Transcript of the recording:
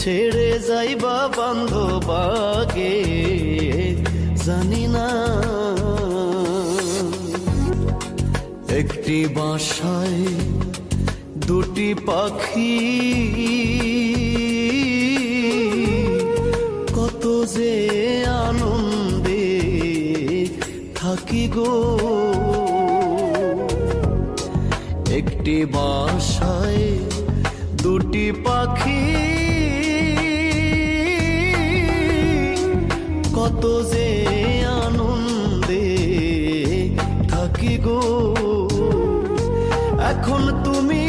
ছেড়ে যাইবা বান্ধবাগে জানি না। একটি বাসায় দুটি পাখি, কত যে আনন্দে থাকি গো। একটি বাসায় দুটি পাখি, কত যে আনন্দে থাকি গো। এখন তুমি